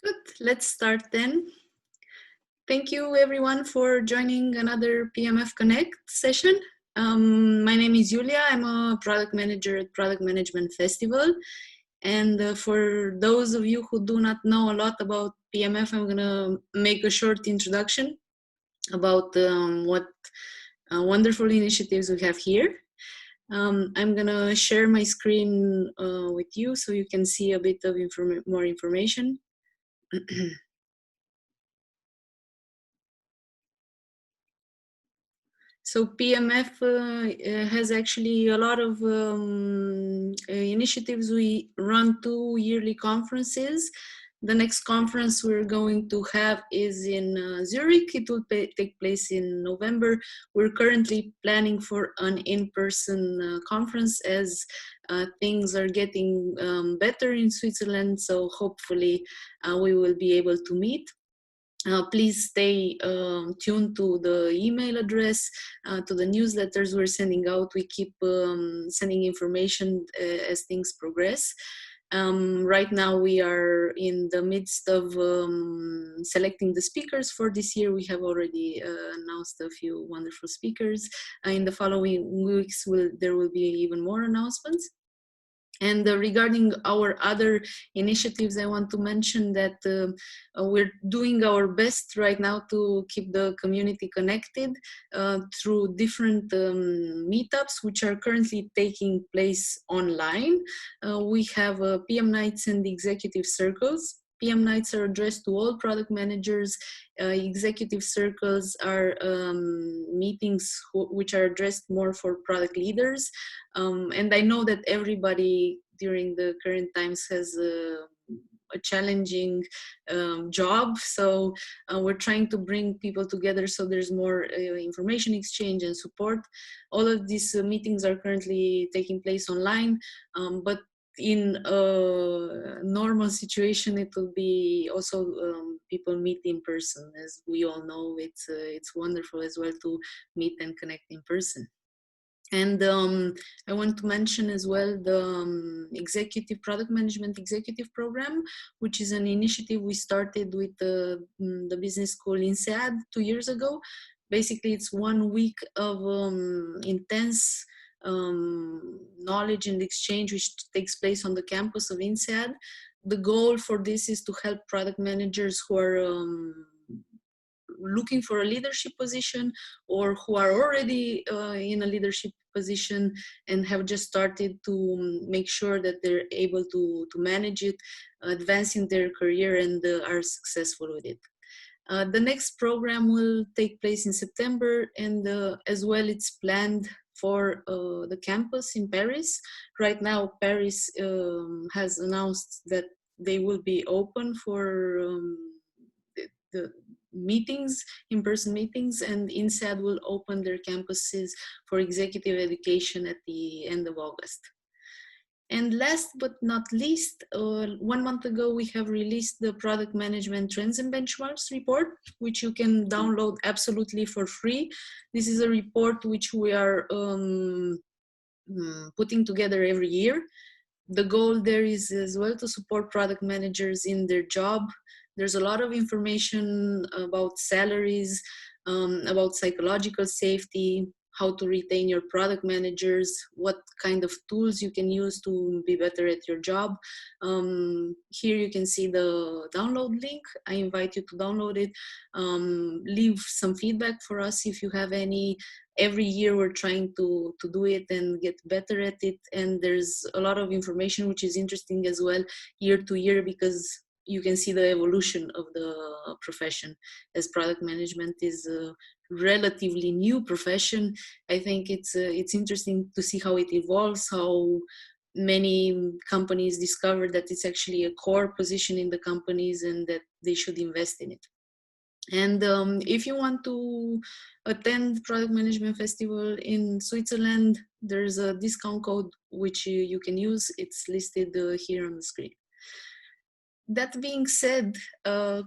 Good, let's start then. Thank you everyone for joining another PMF Connect session. My name is Julia, I'm a product manager at Product Management Festival. And for those of you who do not know a lot about PMF, I'm gonna make a short introduction about what wonderful initiatives we have here. I'm gonna share my screen with you so you can see a bit of more information. So PMF has actually a lot of initiatives. We run 2 yearly conferences. The next conference we're going to have is in Zurich. It will take place in November. We're currently planning for an in-person conference as things are getting better in Switzerland. So hopefully we will be able to meet. Please stay tuned to the email address, to the newsletters we're sending out. We keep sending information as things progress. Right now we are in the midst of selecting the speakers for this year. We have already announced a few wonderful speakers. In the following weeks there will be even more announcements. And regarding our other initiatives, I want to mention that we're doing our best right now to keep the community connected through different meetups, which are currently taking place online. We have PM nights and executive circles. PM nights are addressed to all product managers. Executive circles are meetings which are addressed more for product leaders. And I know that everybody during the current times has a challenging job. So we're trying to bring people together so there's more information exchange and support. All of these meetings are currently taking place online, but in a normal situation, it will be also people meet in person. As we all know, it's wonderful as well to meet and connect in person. And I want to mention as well the Executive Product Management Executive Program, which is an initiative we started with the business school INSEAD 2 years ago. Basically, it's 1 week of intense knowledge and exchange which takes place on the campus of INSEAD. The goal for this is to help product managers who are looking for a leadership position or who are already in a leadership position and have just started to make sure that they're able to manage it, advance in their career, and are successful with it. The next program will take place in September, and as well it's planned for the campus in Paris. Right now, Paris has announced that they will be open for the meetings, in-person meetings, and INSEAD will open their campuses for executive education at the end of August. And last but not least, 1 month ago, we have released the Product Management Trends and Benchmarks report, which you can download absolutely for free. This is a report which we are putting together every year. The goal there is as well to support product managers in their job. There's a lot of information about salaries, about psychological safety, how to retain your product managers, what kind of tools you can use to be better at your job. Here you can see the download link. I invite you to download it. Leave some feedback for us if you have any. Every year we're trying to do it and get better at it. And there's a lot of information which is interesting as well year to year, because you can see the evolution of the profession, as product management is a relatively new profession. I think it's interesting to see how it evolves, how many companies discover that it's actually a core position in the companies and that they should invest in it. And if you want to attend Product Management Festival in Switzerland, there's a discount code which you can use. It's listed here on the screen. That being said,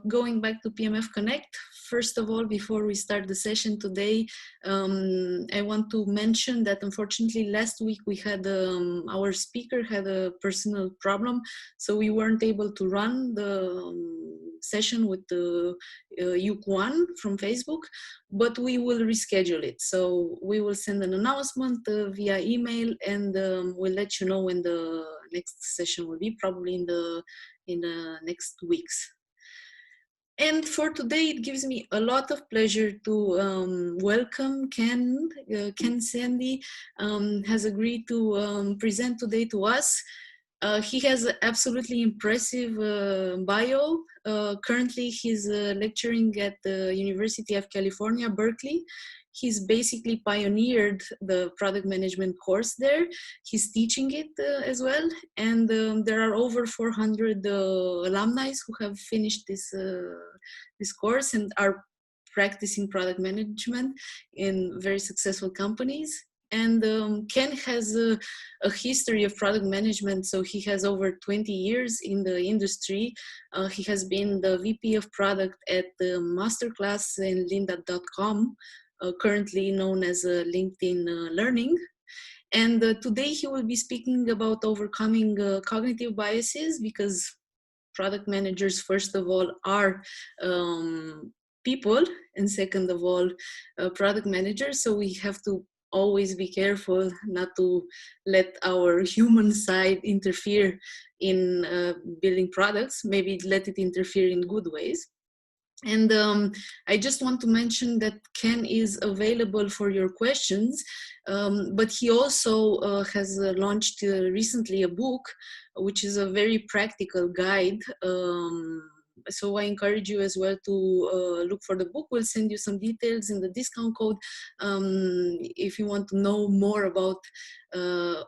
going back to PMF Connect, first of all, before we start the session today, I want to mention that unfortunately last week we had our speaker had a personal problem, so we weren't able to run session with the Yuk1 from Facebook, but we will reschedule it. So we will send an announcement via email, and we'll let you know when the next session will be, probably in the next weeks. And for today, it gives me a lot of pleasure to welcome Ken. Ken Sandy has agreed to present today to us. He has an absolutely impressive bio. Currently, he's lecturing at the University of California, Berkeley. He's basically pioneered the product management course there. He's teaching it as well. And there are over 400 alumni who have finished this course and are practicing product management in very successful companies. And Ken has a history of product management, so he has over 20 years in the industry. He has been the VP of product at Masterclass and lynda.com, currently known as LinkedIn Learning. And today he will be speaking about overcoming cognitive biases, because product managers, first of all, are people, and second of all, product managers. So we have to always be careful not to let our human side interfere in building products. Maybe let it interfere in good ways. And I just want to mention that Ken is available for your questions, but he also has launched recently a book, which is a very practical guide. So I encourage you as well to look for the book. We'll send you some details in the discount code if you want to know more about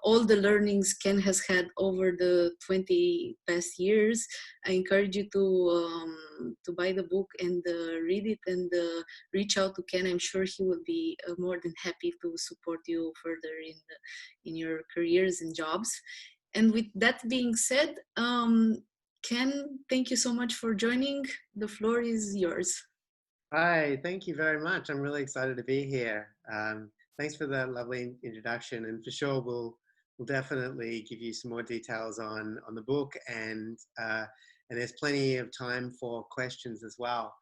all the learnings Ken has had over the 20 past years. I encourage you to buy the book and read it, and reach out to Ken. I'm sure he will be more than happy to support you further in your careers and jobs. And with that being said, Ken, thank you so much for joining. The floor is yours. Hi, thank you very much. I'm really excited to be here. Thanks for that lovely introduction, and for sure we'll definitely give you some more details on the book, and there's plenty of time for questions as well.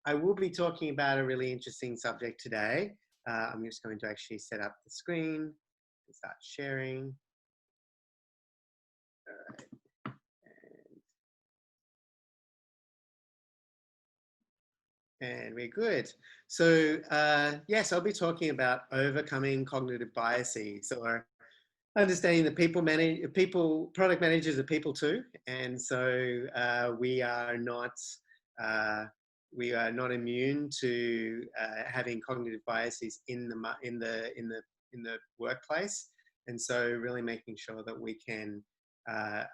I will be talking about a really interesting subject today. I'm just going to actually set up the screen and start sharing. All right. And we're good. So yes, I'll be talking about overcoming cognitive biases, or understanding that product managers are people too, and so we are not immune to having cognitive biases in the workplace, and so really making sure that we can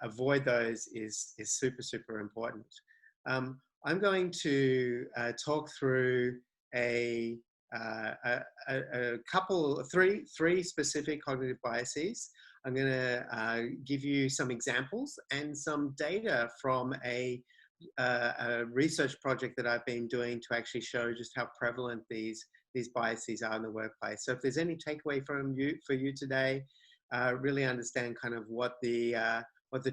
avoid those is super important. I'm going to talk through three specific cognitive biases. I'm going to give you some examples and some data from a research project that I've been doing to actually show just how prevalent these biases are in the workplace. So if there's any takeaway for you today, really understand kind of what the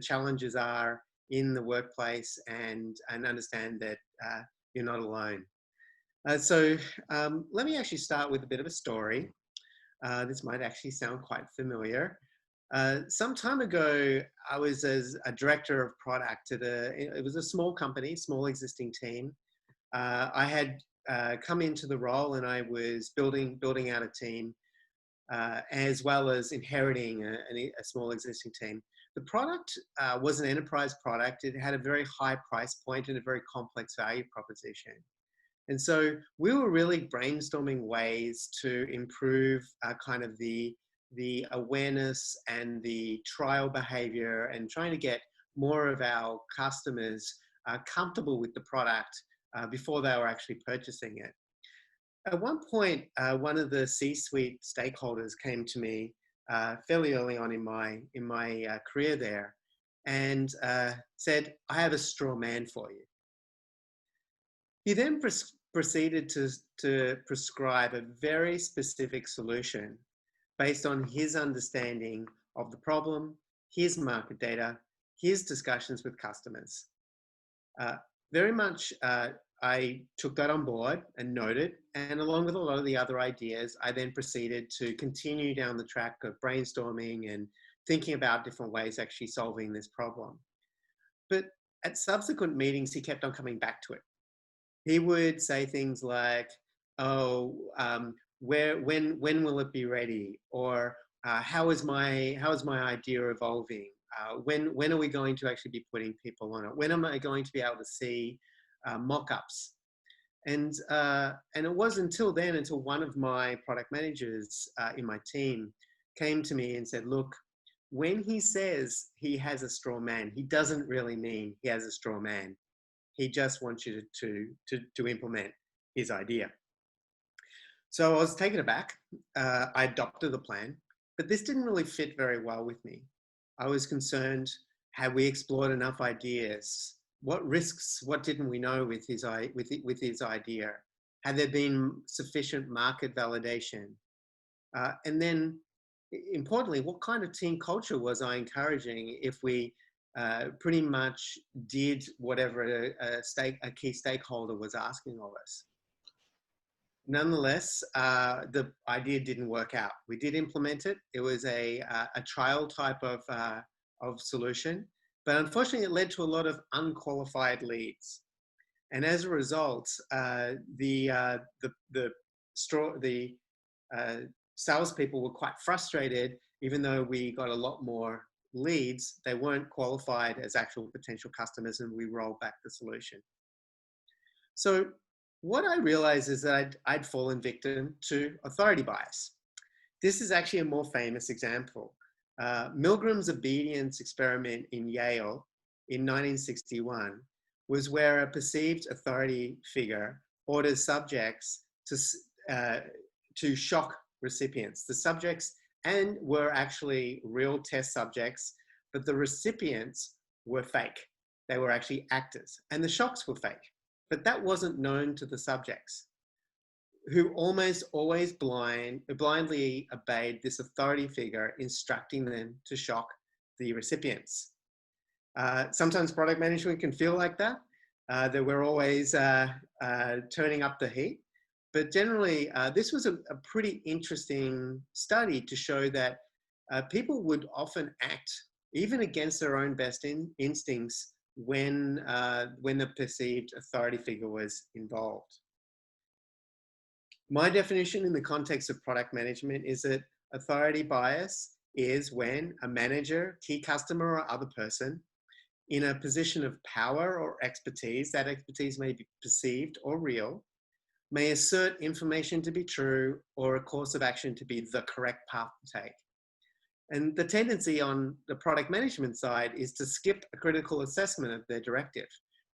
challenges are in the workplace, and understand that you're not alone. So let me actually start with a bit of a story. This might actually sound quite familiar. Some time ago, I was as a director of product at it was a small company, small existing team. I had come into the role, and I was building out a team, as well as inheriting a small existing team. The product was an enterprise product. It had a very high price point and a very complex value proposition. And so we were really brainstorming ways to improve kind of the awareness and the trial behavior, and trying to get more of our customers comfortable with the product before they were actually purchasing it. At one point, one of the C-suite stakeholders came to me fairly early on in my career there, and said, "I have a straw man for you." He then proceeded to prescribe a very specific solution based on his understanding of the problem, his market data, his discussions with customers. very much, I took that on board and noted, and along with a lot of the other ideas, I then proceeded to continue down the track of brainstorming and thinking about different ways actually solving this problem. But at subsequent meetings, he kept on coming back to it. He would say things like, "Oh, when will it be ready?" Or how is my idea evolving? When are we going to actually be putting people on it? When am I going to be able to see mock-ups? And it was until then, until one of my product managers in my team came to me and said, "Look, when he says he has a straw man, he doesn't really mean he has a straw man. He just wants you to implement his idea." So I was taken aback. I adopted the plan, but this didn't really fit very well with me. I was concerned, had we explored enough ideas? What risks, what didn't we know with his idea? Had there been sufficient market validation? And then importantly, what kind of team culture was I encouraging if we pretty much did whatever a key stakeholder was asking of us? Nonetheless, the idea didn't work out. We did implement it. It was a trial type of solution, but unfortunately, it led to a lot of unqualified leads. And as a result, the salespeople were quite frustrated. Even though we got a lot more leads, they weren't qualified as actual potential customers, and we rolled back the solution. So what I realized is that I'd fallen victim to authority bias. This is actually a more famous example. Milgram's obedience experiment in Yale in 1961 was where a perceived authority figure orders subjects to shock recipients. The subjects were actually real test subjects, but the recipients were fake. They were actually actors, and the shocks were fake. But that wasn't known to the subjects, who almost always blindly obeyed this authority figure, instructing them to shock the recipients. Sometimes product management can feel like that we're always turning up the heat. But generally, this was a pretty interesting study to show that people would often act even against their own best instincts when the perceived authority figure was involved. My definition in the context of product management is that authority bias is when a manager, key customer, or other person in a position of power or expertise, that expertise may be perceived or real, may assert information to be true or a course of action to be the correct path to take. And the tendency on the product management side is to skip a critical assessment of their directive,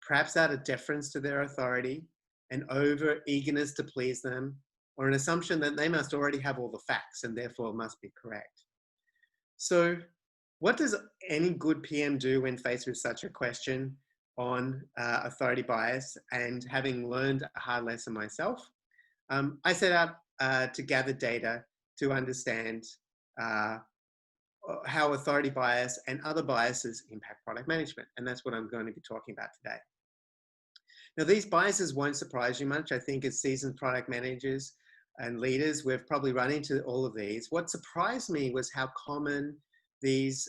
perhaps out of deference to their authority, an over eagerness to please them, or an assumption that they must already have all the facts and therefore must be correct. So what does any good PM do when faced with such a question on authority bias? And having learned a hard lesson myself, I set out to gather data to understand how authority bias and other biases impact product management. And that's what I'm going to be talking about today. Now, these biases won't surprise you much. I think as seasoned product managers and leaders, we've probably run into all of these. What surprised me was how common these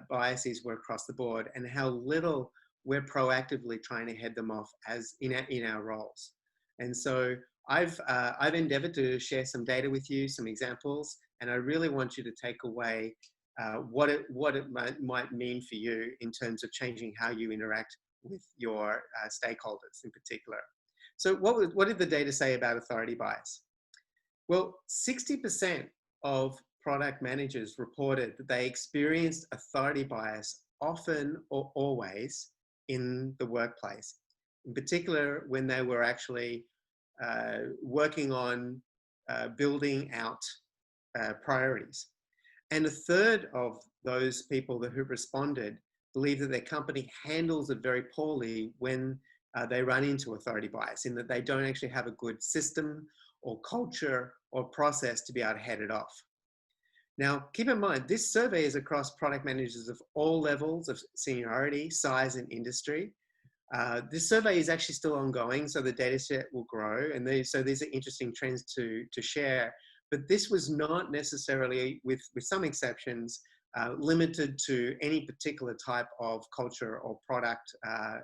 biases were across the board and how little we're proactively trying to head them off as in our roles. And so I've endeavored to share some data with you, some examples, and I really want you to take away what it might mean for you in terms of changing how you interact with your stakeholders in particular. So what did the data say about authority bias? Well, 60% of product managers reported that they experienced authority bias often or always in the workplace, in particular when they were actually working on building out priorities. And a third of those people who responded believe that their company handles it very poorly when they run into authority bias, in that they don't actually have a good system or culture or process to be able to head it off. Now, keep in mind, this survey is across product managers of all levels of seniority, size, and industry. This survey is actually still ongoing, so the data set will grow, and so these are interesting trends to share. But this was not necessarily, with some exceptions, limited to any particular type of culture or product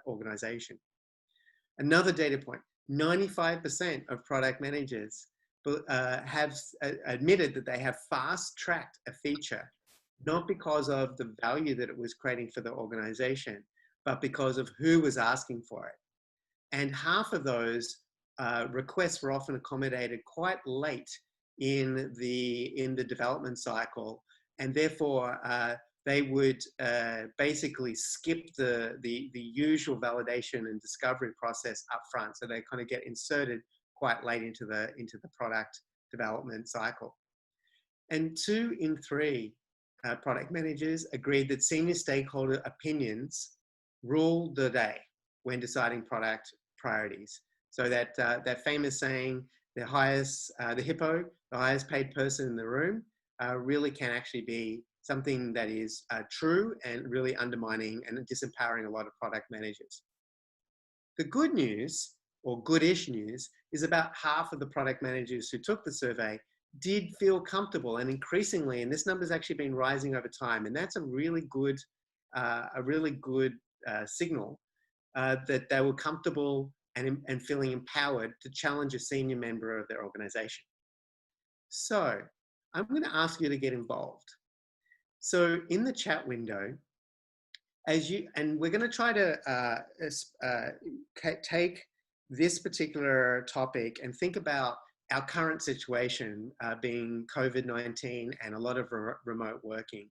organization. Another data point, 95% of product managers have admitted that they have fast-tracked a feature, not because of the value that it was creating for the organization, but because of who was asking for it. And half of those requests were often accommodated quite late in the development cycle, and therefore they would basically skip the usual validation and discovery process up front. So they kind of get inserted quite late into the product development cycle. And 2 in 3 product managers agreed that senior stakeholder opinions rule the day when deciding product priorities. So that that famous saying, the hippo, the highest paid person in the room, really can actually be something that is true and really undermining and disempowering a lot of product managers. The good news, or goodish news, is about half of the product managers who took the survey did feel comfortable, and increasingly, and this number's actually been rising over time, and that's a really good signal that they were comfortable and feeling empowered to challenge a senior member of their organization. So I'm going to ask you to get involved. So in the chat window, and we're going to try to take this particular topic and think about our current situation being COVID-19 and a lot of remote working,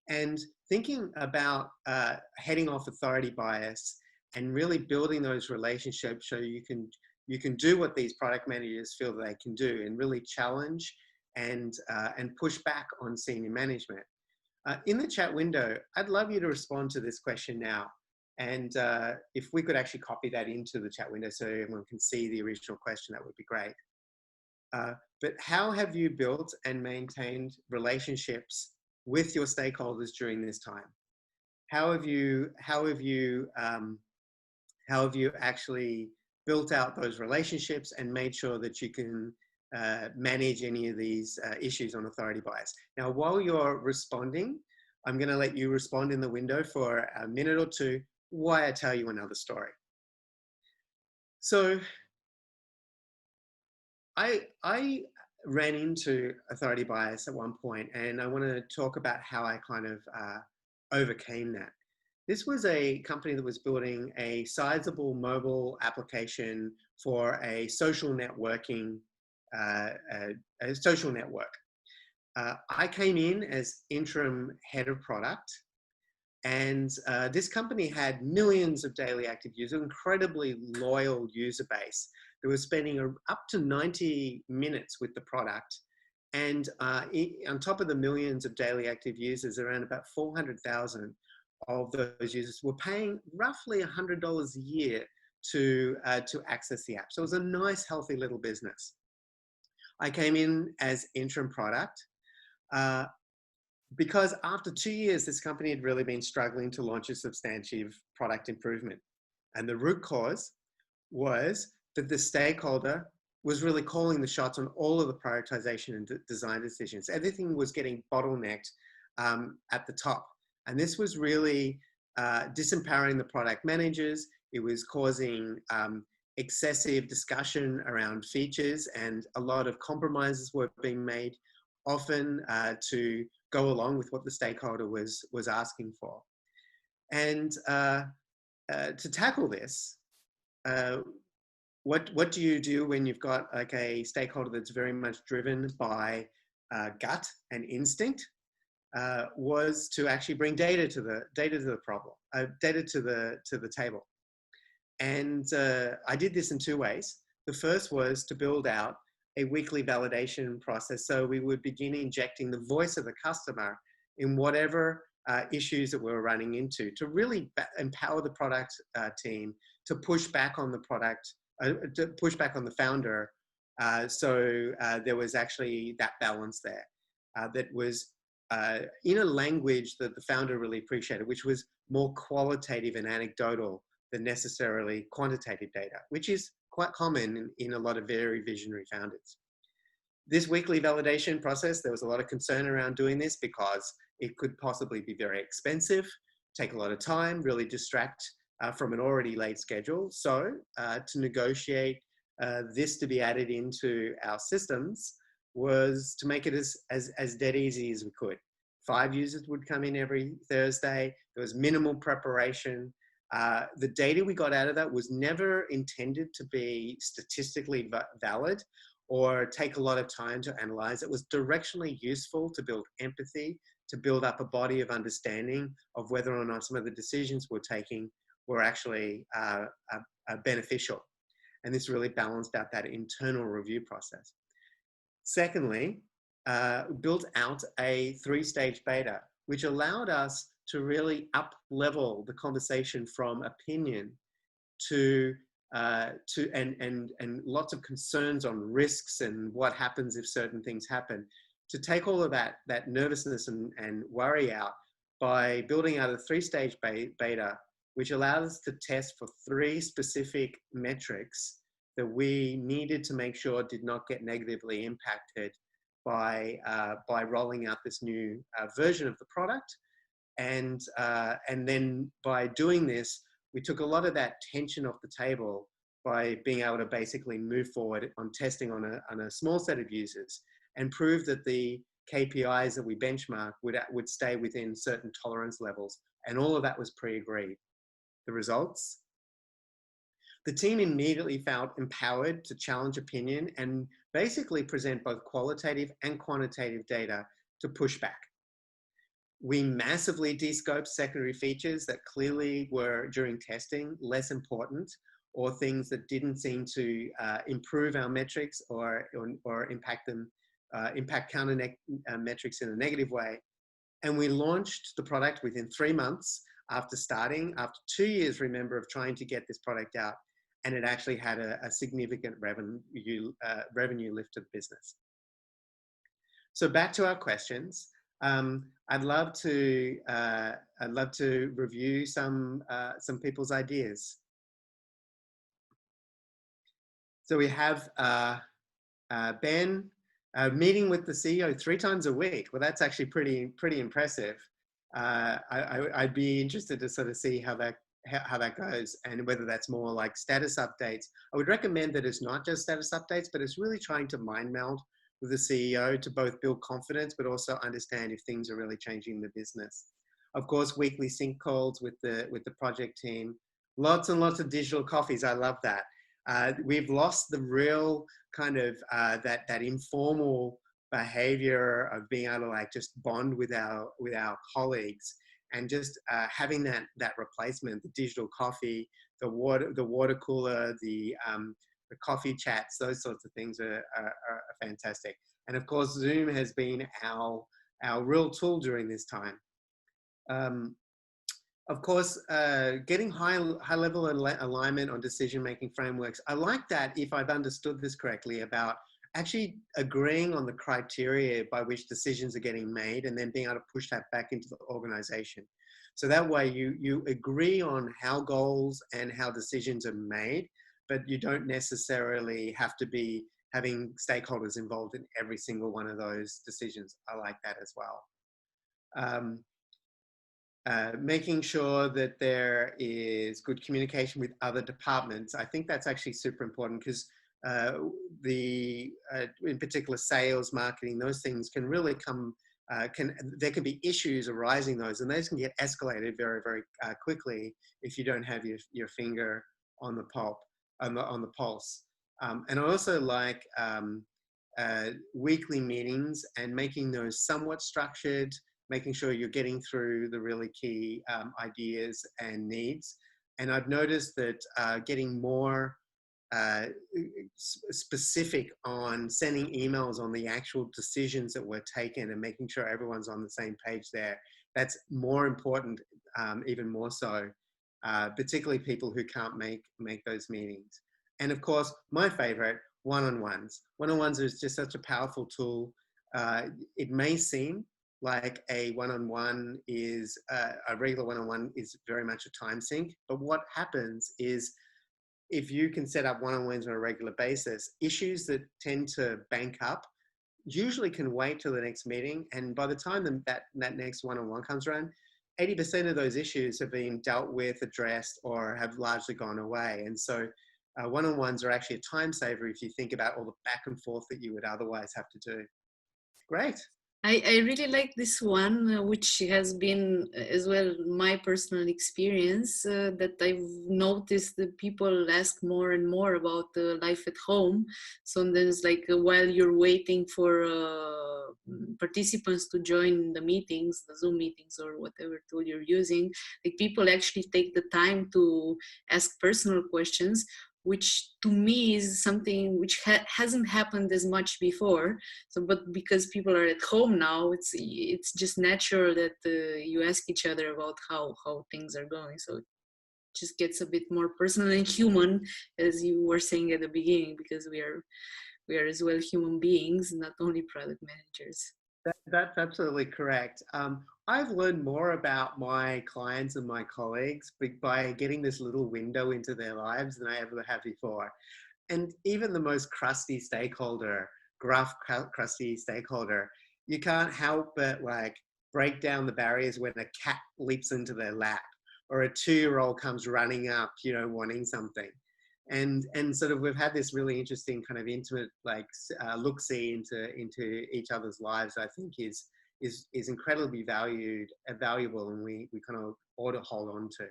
and thinking about heading off authority bias and really building those relationships so you can do what these product managers feel they can do, and really challenge and push back on senior management. In the chat window, I'd love you to respond to this question now. And if we could actually copy that into the chat window so everyone can see the original question, that would be great. But how have you built and maintained relationships with your stakeholders during this time? How have you actually built out those relationships and made sure that you can manage any of these issues on authority bias? Now, while you're responding, I'm going to let you respond in the window for a minute or two while I tell you another story. So I ran into authority bias at one point, and I want to talk about how I kind of overcame that. This was a company that was building a sizable mobile application for a social networking, a social network. I came in as interim head of product, and this company had millions of daily active users, incredibly loyal user base. They were spending up to 90 minutes with the product. And on top of the millions of daily active users, around about 400,000 of those users were paying roughly $100 a year to access the app. So it was a nice, healthy little business. I came in as interim product because after 2 years, this company had really been struggling to launch a substantive product improvement. And the root cause was that the stakeholder was really calling the shots on all of the prioritization and design decisions. Everything was getting bottlenecked at the top. And this was really disempowering the product managers. It was causing excessive discussion around features, and a lot of compromises were being made, often to go along with what the stakeholder was asking for. And to tackle this, what do you do when you've got like a stakeholder that's very much driven by gut and instinct? Was to actually bring data to the problem, data to the table. And I did this in 2 ways. The first was to build out a weekly validation process, so we would begin injecting the voice of the customer in whatever issues that we were running into, to really empower the product team to push back on the product, to push back on the founder. So there was actually that balance there that was in a language that the founder really appreciated, which was more qualitative and anecdotal than necessarily quantitative data, which is quite common in a lot of very visionary founders. This weekly validation process, there was a lot of concern around doing this because it could possibly be very expensive, take a lot of time, really distract from an already late schedule. So to negotiate this to be added into our systems was to make it as dead easy as we could. 5 users would come in every Thursday. There was minimal preparation. The data we got out of that was never intended to be statistically valid or take a lot of time to analyze. It was directionally useful to build empathy, to build up a body of understanding of whether or not some of the decisions we're taking were actually beneficial. And this really balanced out that internal review process. Secondly, built out a 3-stage beta, which allowed us to really up-level the conversation from opinion to lots of concerns on risks and what happens if certain things happen, to take all of that nervousness and worry out by building out a 3-stage beta, which allowed us to test for 3 specific metrics that we needed to make sure did not get negatively impacted by rolling out this new version of the product. And then by doing this, we took a lot of that tension off the table by being able to basically move forward on testing on a small set of users and prove that the KPIs that we benchmark would stay within certain tolerance levels. And all of that was pre-agreed. The results? The team immediately felt empowered to challenge opinion and basically present both qualitative and quantitative data to push back. We massively de-scoped secondary features that clearly were, during testing, less important, or things that didn't seem to improve our metrics or impact counter metrics in a negative way. And we launched the product within 3 months after starting, after 2 years, remember, of trying to get this product out. And it actually had a significant revenue lift to the business. So back to our questions. I'd love to review some people's ideas. So we have Ben, meeting with the CEO 3 times a week. Well, that's actually pretty impressive. I'd be interested to sort of see how that goes and whether that's more like status updates. I would recommend that it's not just status updates, but it's really trying to mind meld with the CEO to both build confidence, but also understand if things are really changing the business. Of course, weekly sync calls with the project team, lots and lots of digital coffees. I love that. We've lost the real kind of that informal behavior of being able to like just bond with our colleagues, and just having that replacement, the digital coffee, the water cooler, the coffee chats, those sorts of things are fantastic. And of course, Zoom has been our real tool during this time. Of course, getting high level alignment on decision-making frameworks. I like that, if I've understood this correctly, about actually agreeing on the criteria by which decisions are getting made and then being able to push that back into the organization. So that way you agree on how goals and how decisions are made, but you don't necessarily have to be having stakeholders involved in every single one of those decisions. I like that as well. Making sure that there is good communication with other departments. I think that's actually super important, because in particular sales, marketing, those things can really come, there can be issues arising those, and those can get escalated very, very quickly if you don't have your finger on the pulse. And I also like weekly meetings and making those somewhat structured, making sure you're getting through the really key ideas and needs. And I've noticed that getting more specific on sending emails on the actual decisions that were taken and making sure everyone's on the same page there, that's more important, even more so, particularly people who can't make those meetings. And of course, my favorite, one-on-ones. One-on-ones is just such a powerful tool. It may seem like a one-on-one is, a regular one-on-one is very much a time sink. But what happens is if you can set up one-on-ones on a regular basis, issues that tend to bank up usually can wait till the next meeting. And by the time that next one-on-one comes around, 80% of those issues have been dealt with, addressed, or have largely gone away. And so one-on-ones are actually a time saver if you think about all the back and forth that you would otherwise have to do. Great. I really like this one, which has been as well my personal experience, that I've noticed that people ask more and more about life at home. Sometimes, like while you're waiting for participants to join the meetings, the Zoom meetings or whatever tool you're using, like people actually take the time to ask personal questions, which to me is something which hasn't happened as much before. So, but because people are at home now, it's just natural that you ask each other about how things are going. So it just gets a bit more personal and human, as you were saying at the beginning, because we are as well human beings, not only product managers. That's absolutely correct. I've learned more about my clients and my colleagues by getting this little window into their lives than I ever have before. And even the most crusty stakeholder, crusty stakeholder, you can't help but like break down the barriers when a cat leaps into their lap or a 2-year-old comes running up, wanting something. And sort of we've had this really interesting kind of intimate look-see into each other's lives. I think is incredibly valuable, and we kind of ought to hold on to.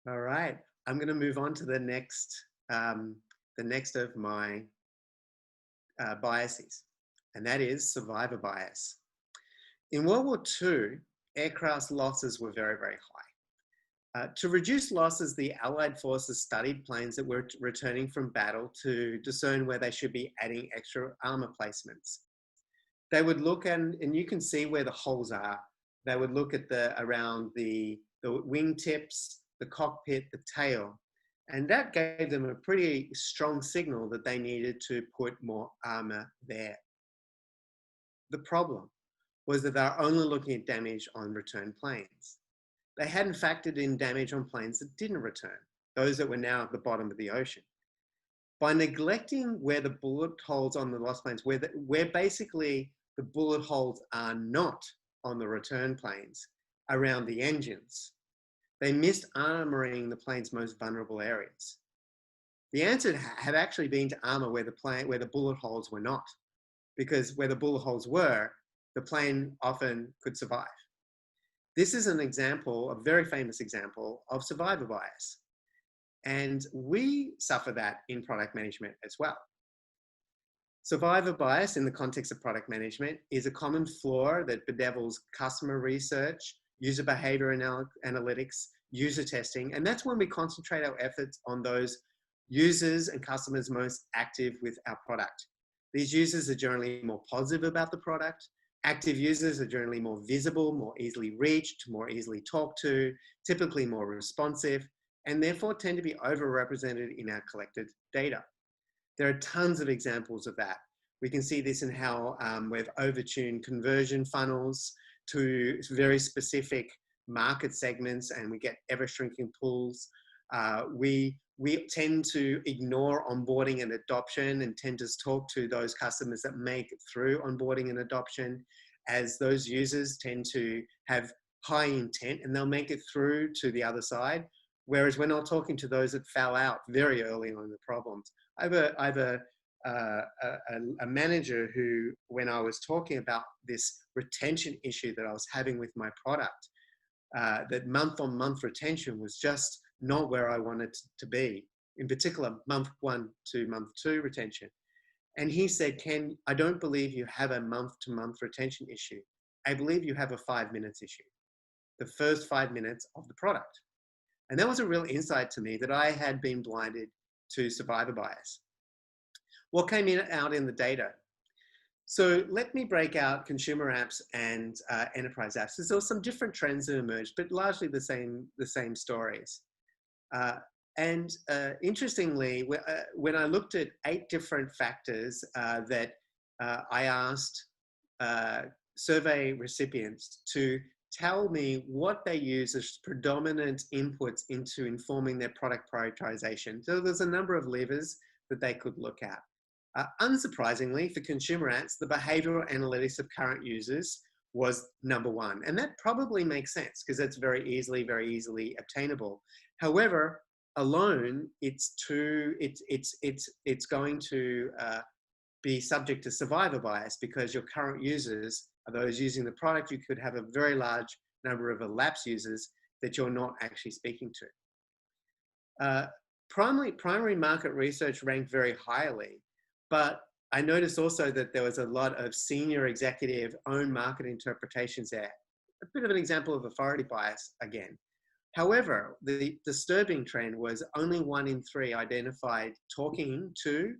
All right, I'm going to move on to the next of my biases, and that is survivor bias. In World War II, aircraft losses were very, very high. To reduce losses, the Allied forces studied planes that were returning from battle to discern where they should be adding extra armor placements. They would look, and you can see where the holes are. They would look at around the wing tips, the cockpit, the tail, and that gave them a pretty strong signal that they needed to put more armor there. The problem was that they were only looking at damage on return planes. They hadn't factored in damage on planes that didn't return, those that were now at the bottom of the ocean. By neglecting where the bullet holes on the lost planes, where basically the bullet holes are not on the return planes, around the engines, they missed armoring the plane's most vulnerable areas. The answer had actually been to armor where the bullet holes were not, because where the bullet holes were, the plane often could survive. This is an example, a very famous example of survivor bias. And we suffer that in product management as well. Survivor bias in the context of product management is a common flaw that bedevils customer research, user behavior analytics, user testing, and that's when we concentrate our efforts on those users and customers most active with our product. These users are generally more positive about the product. Active users are generally more visible, more easily reached, more easily talked to, typically more responsive, and therefore tend to be overrepresented in our collected data. There are tons of examples of that. We can see this in how we've overtuned conversion funnels to very specific market segments, and we get ever-shrinking pools. We tend to ignore onboarding and adoption and tend to talk to those customers that make it through onboarding and adoption, as those users tend to have high intent and they'll make it through to the other side. Whereas we're not talking to those that fell out very early on in the problems. I have a manager who, when I was talking about this retention issue that I was having with my product, that month-on-month retention was just not where I wanted to be. In particular, month 1 to month 2 retention. And he said, Ken, I don't believe you have a month-to-month retention issue. I believe you have a 5 minutes issue. The first 5 minutes of the product. And that was a real insight to me that I had been blinded to survivor bias. What came out in the data? So let me break out consumer apps and enterprise apps. There were some different trends that emerged, but largely the same stories. Interestingly, when I looked at 8 different factors that I asked survey recipients to tell me what they use as predominant inputs into informing their product prioritization. So there's a number of levers that they could look at. Unsurprisingly, for consumer ads, the behavioral analytics of current users was number one. And that probably makes sense because it's very easily obtainable. However, alone, it's going to be subject to survivor bias because your current users are those using the product. You could have a very large number of elapsed users that you're not actually speaking to. Primary market research ranked very highly, but I noticed also that there was a lot of senior executive own market interpretations there. A bit of an example of authority bias again. However, the disturbing trend was only 1 in 3 identified talking to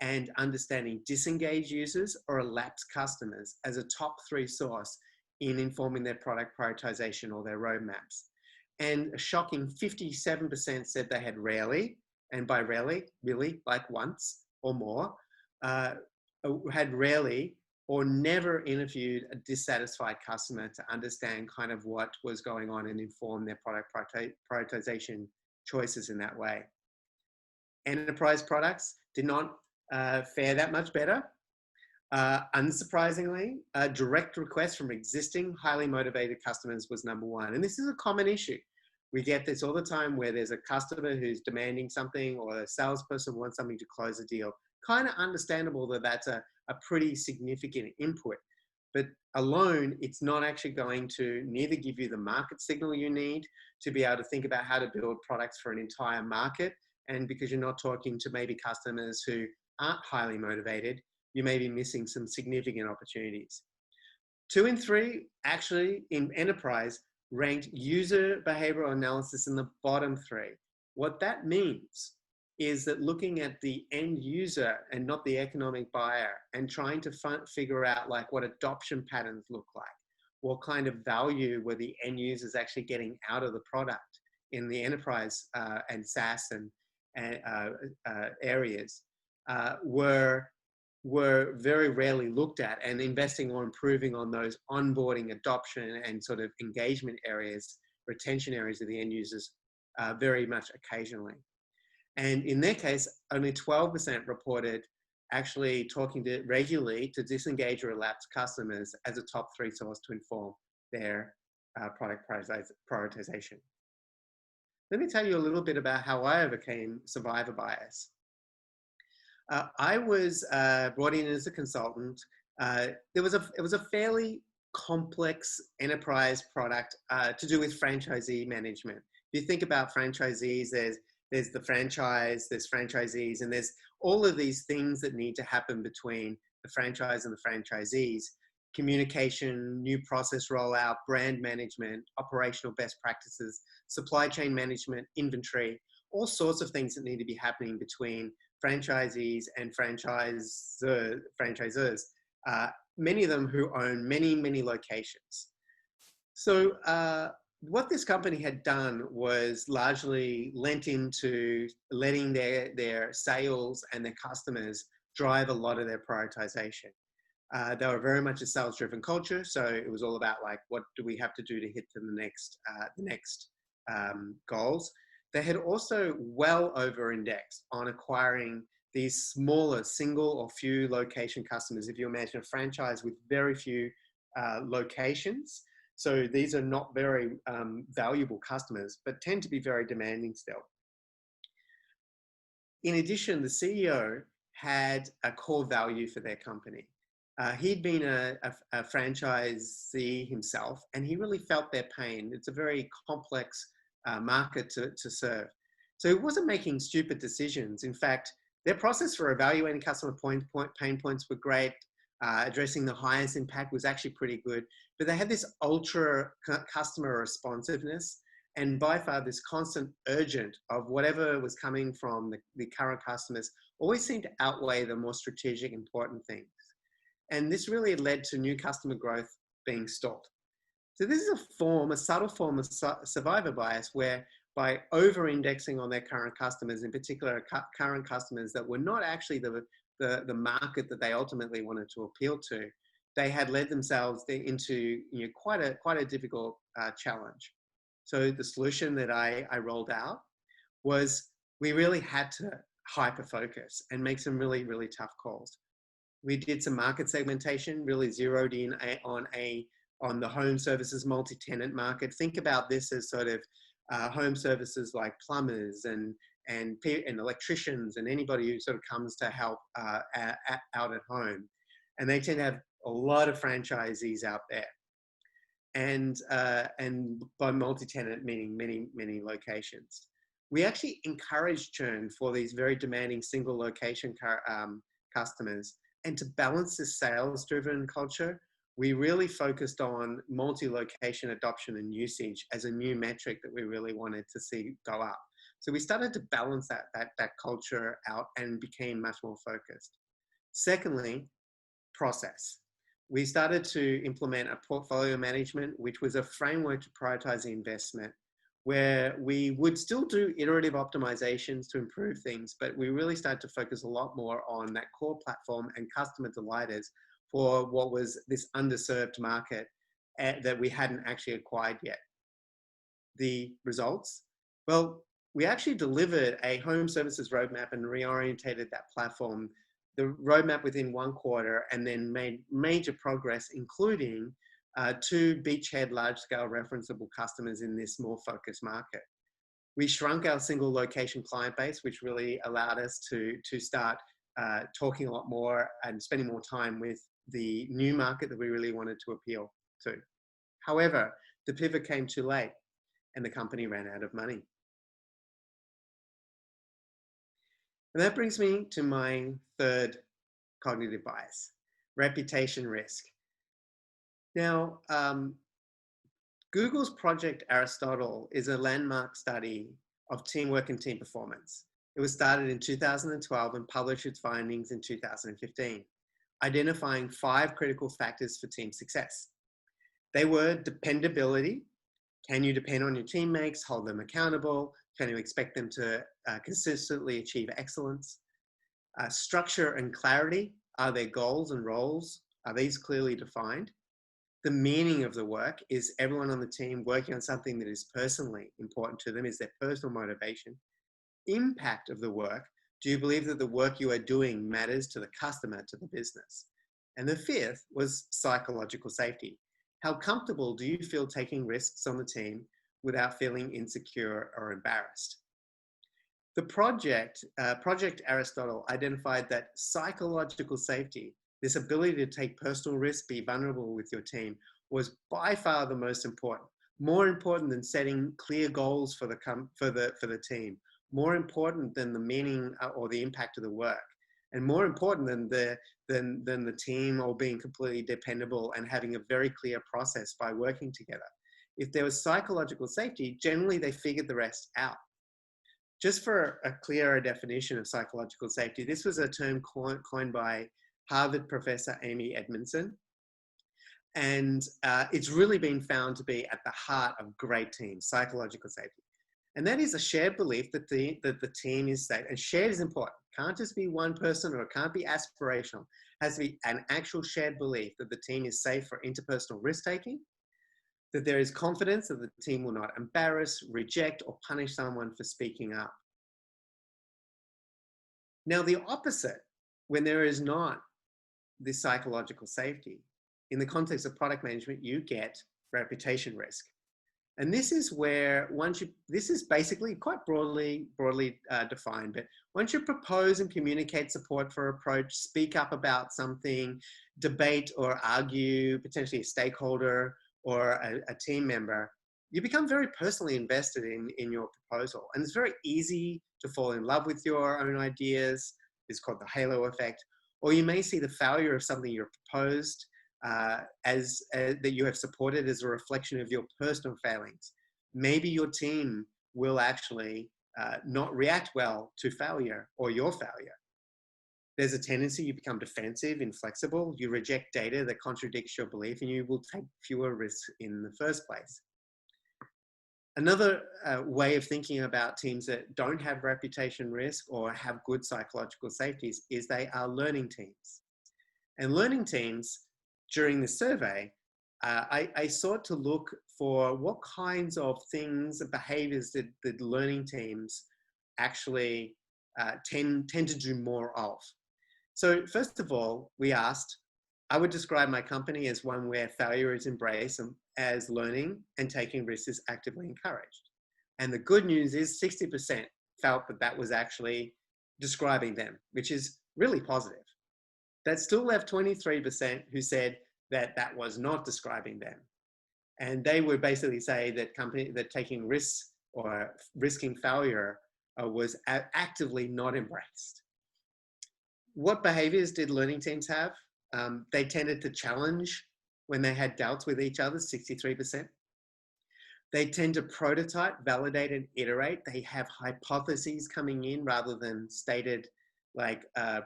and understanding disengaged users or elapsed customers as a top 3 source in informing their product prioritization or their roadmaps. And a shocking 57% said they had rarely, and by rarely, really like once or more, had rarely or never interviewed a dissatisfied customer to understand kind of what was going on and inform their product prioritization choices in that way. Enterprise products did not fare that much better. Unsurprisingly, a direct request from existing highly motivated customers was number 1. And this is a common issue. We get this all the time where there's a customer who's demanding something or a salesperson wants something to close a deal. Kind of understandable that that's a pretty significant input. But alone, it's not actually going to neither give you the market signal you need to be able to think about how to build products for an entire market. And because you're not talking to maybe customers who aren't highly motivated, you may be missing some significant opportunities. 2 in 3 actually in enterprise ranked user behavioral analysis in the bottom 3. What that means is that looking at the end user and not the economic buyer and trying to figure out like what adoption patterns look like, what kind of value were the end users actually getting out of the product in the enterprise and SaaS and areas were very rarely looked at, and investing or improving on those onboarding, adoption, and sort of engagement areas, retention areas of the end users very much occasionally. And in their case, only 12% reported actually talking to regularly to disengage or elapsed customers as a top 3 source to inform their product prioritization. Let me tell you a little bit about how I overcame survivor bias. I was brought in as a consultant. It was a fairly complex enterprise product to do with franchisee management. If you think about franchisees, there's the franchise, there's franchisees, and there's all of these things that need to happen between the franchise and the franchisees. Communication, new process rollout, brand management, operational best practices, supply chain management, inventory, all sorts of things that need to be happening between franchisees and franchisors, many of them who own many locations. So what this company had done was largely lent into letting their sales and their customers drive a lot of their prioritization. They were very much a sales-driven culture, so it was all about like, what do we have to do to hit to the next goals. They had also well over-indexed on acquiring these smaller single or few location customers. If you imagine a franchise with very few locations, so these are not very valuable customers, but tend to be very demanding still. In addition, the CEO had a core value for their company. He'd been a franchisee himself, and he really felt their pain. It's a very complex market to serve. So he wasn't making stupid decisions. In fact, their process for evaluating customer pain points were great. Addressing the highest impact was actually pretty good, but they had this ultra customer responsiveness, and by far this constant urgent of whatever was coming from the current customers always seemed to outweigh the more strategic important things. And this really led to new customer growth being stalled. So this is a subtle form of survivor bias, where by over-indexing on their current customers, in particular current customers that were not actually the market that they ultimately wanted to appeal to, they had led themselves into quite a difficult challenge. So the solution that I rolled out was we really had to hyper focus and make some really, really tough calls. We did some market segmentation, really zeroed in on the home services multi-tenant market. Think about this as sort of home services like plumbers and electricians and anybody who sort of comes to help out at home. And they tend to have a lot of franchisees out there. And by multi-tenant meaning many locations. We actually encourage churn for these very demanding single location customers. And to balance this sales-driven culture, we really focused on multi-location adoption and usage as a new metric that we really wanted to see go up. So we started to balance that culture out and became much more focused. Secondly, process. We started to implement a portfolio management, which was a framework to prioritize the investment, where we would still do iterative optimizations to improve things, but we really started to focus a lot more on that core platform and customer delighters for what was this underserved market that we hadn't actually acquired yet. The results? Well, we actually delivered a home services roadmap and reorientated that platform, the roadmap within 1 quarter, and then made major progress, including 2 beachhead large-scale referenceable customers in this more focused market. We shrunk our single location client base, which really allowed us to start talking a lot more and spending more time with the new market that we really wanted to appeal to. However, the pivot came too late and the company ran out of money. And that brings me to my third cognitive bias, reputation risk. Now, Google's Project Aristotle is a landmark study of teamwork and team performance. It was started in 2012 and published its findings in 2015, identifying 5 critical factors for team success. They were dependability. Can you depend on your teammates, hold them accountable? Can you expect them to consistently achieve excellence? Structure and clarity. Are there goals and roles? Are these clearly defined? The meaning of the work. Is everyone on the team working on something that is personally important to them? Is their personal motivation? Impact of the work. Do you believe that the work you are doing matters to the customer, to the business? And the 5th was psychological safety. How comfortable do you feel taking risks on the team without feeling insecure or embarrassed? The Project Aristotle identified that psychological safety, this ability to take personal risks, be vulnerable with your team, was by far the most important. More important than setting clear goals for the team. More important than the meaning or the impact of the work, and more important than the team or being completely dependable and having a very clear process by working together. If there was psychological safety, generally they figured the rest out. Just for a clearer definition of psychological safety, this was a term coined by Harvard professor Amy Edmondson. And it's really been found to be at the heart of great teams, psychological safety. And that is a shared belief that the team is safe. And shared is important. Can't just be one person, or it can't be aspirational. It has to be an actual shared belief that the team is safe for interpersonal risk-taking, that there is confidence that the team will not embarrass, reject, or punish someone for speaking up. Now, the opposite, when there is not this psychological safety, in the context of product management, you get reputation risk. And this is where this is basically quite broadly defined, but once you propose and communicate support for approach, speak up about something, debate or argue, potentially a stakeholder or a team member, you become very personally invested in your proposal. And it's very easy to fall in love with your own ideas. It's called the halo effect. Or you may see the failure of something you've proposed that you have supported as a reflection of your personal failings. Maybe your team will actually not react well to failure or your failure. There's a tendency you become defensive, inflexible, you reject data that contradicts your belief, and you will take fewer risks in the first place. Another way of thinking about teams that don't have reputation risk or have good psychological safeties is they are learning teams. And learning teams during the survey, I sought to look for what kinds of things and behaviors did the learning teams actually tend to do more of. So first of all, we asked, I would describe my company as one where failure is embraced as learning and taking risks is actively encouraged. And the good news is 60% felt that that was actually describing them, which is really positive. That still left 23% who said that that was not describing them. And they would basically say that taking risks or risking failure was actively not embraced. What behaviors did learning teams have? They tended to challenge when they had doubts with each other, 63%. They tend to prototype, validate, and iterate. They have hypotheses coming in rather than stated like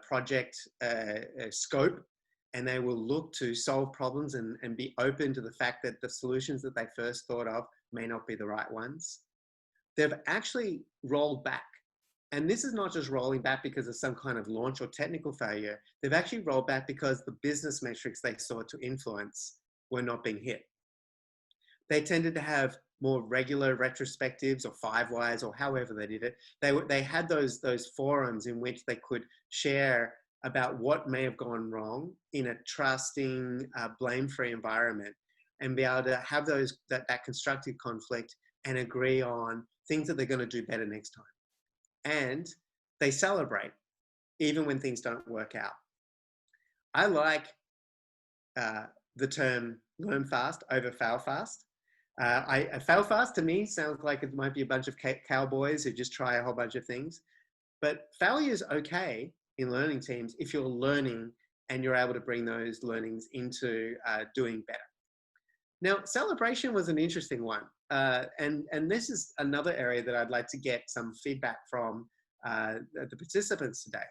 project scope. And they will look to solve problems and be open to the fact that the solutions that they first thought of may not be the right ones. They've actually rolled back. And this is not just rolling back because of some kind of launch or technical failure. They've actually rolled back because the business metrics they sought to influence were not being hit. They tended to have more regular retrospectives or 5 whys or however they did it. They had those forums in which they could share about what may have gone wrong in a trusting, blame-free environment, and be able to have that constructive conflict and agree on things that they're going to do better next time. And they celebrate even when things don't work out. I like the term learn fast over fail fast. Fail fast to me sounds like it might be a bunch of cowboys who just try a whole bunch of things. But failure is okay in learning teams if you're learning and you're able to bring those learnings into doing better. Now, celebration was an interesting one. And this is another area that I'd like to get some feedback from the participants today.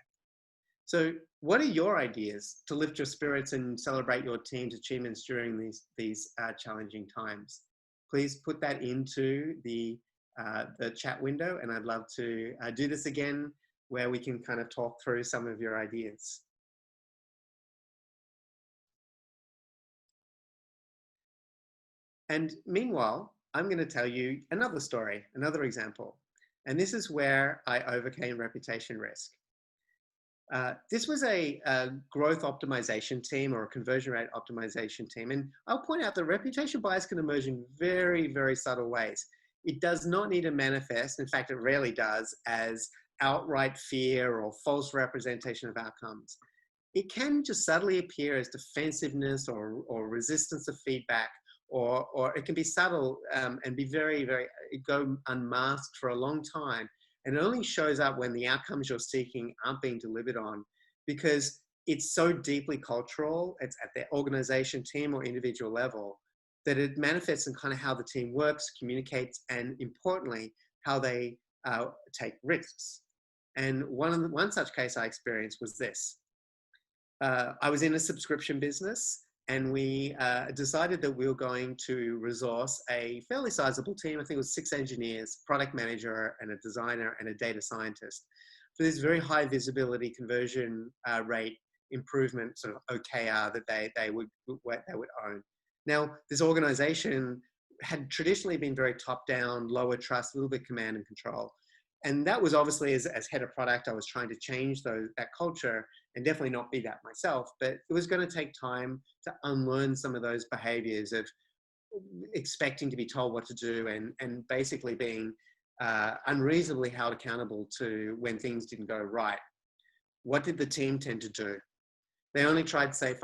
So what are your ideas to lift your spirits and celebrate your team's achievements during these challenging times? Please put that into the chat window, and I'd love to do this again where we can kind of talk through some of your ideas. And meanwhile, I'm going to tell you another story, another example. And this is where I overcame reputation risk. This was a growth optimization team or a conversion rate optimization team. And I'll point out that reputation bias can emerge in very, very subtle ways. It does not need to manifest, in fact, it rarely does, as outright fear or false representation of outcomes. It can just subtly appear as defensiveness or resistance to feedback, or it can be subtle and be go unmasked for a long time. And it only shows up when the outcomes you're seeking aren't being delivered on, because it's so deeply cultural, it's at the organization, team, or individual level, that it manifests in kind of how the team works, communicates, and importantly, how they take risks. And one such case I experienced was this. I was in a subscription business, and we decided that we were going to resource a fairly sizable team. I think it was 6 engineers, product manager, and a designer, and a data scientist, for this very high visibility conversion rate improvement sort of OKR that they would own. Now, this organization had traditionally been very top-down, lower trust, a little bit command and control. And that was obviously, as head of product, I was trying to change that culture and definitely not be that myself. But it was going to take time to unlearn some of those behaviors of expecting to be told what to do and basically being unreasonably held accountable to when things didn't go right. What did the team tend to do? They only tried safe.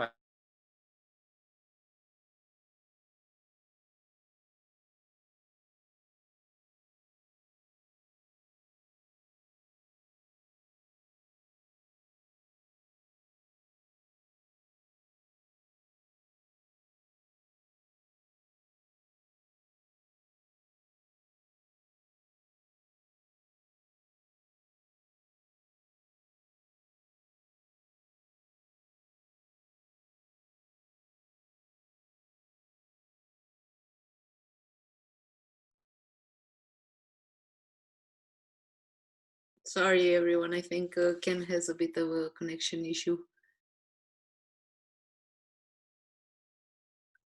Sorry, everyone. I think Ken has a bit of a connection issue.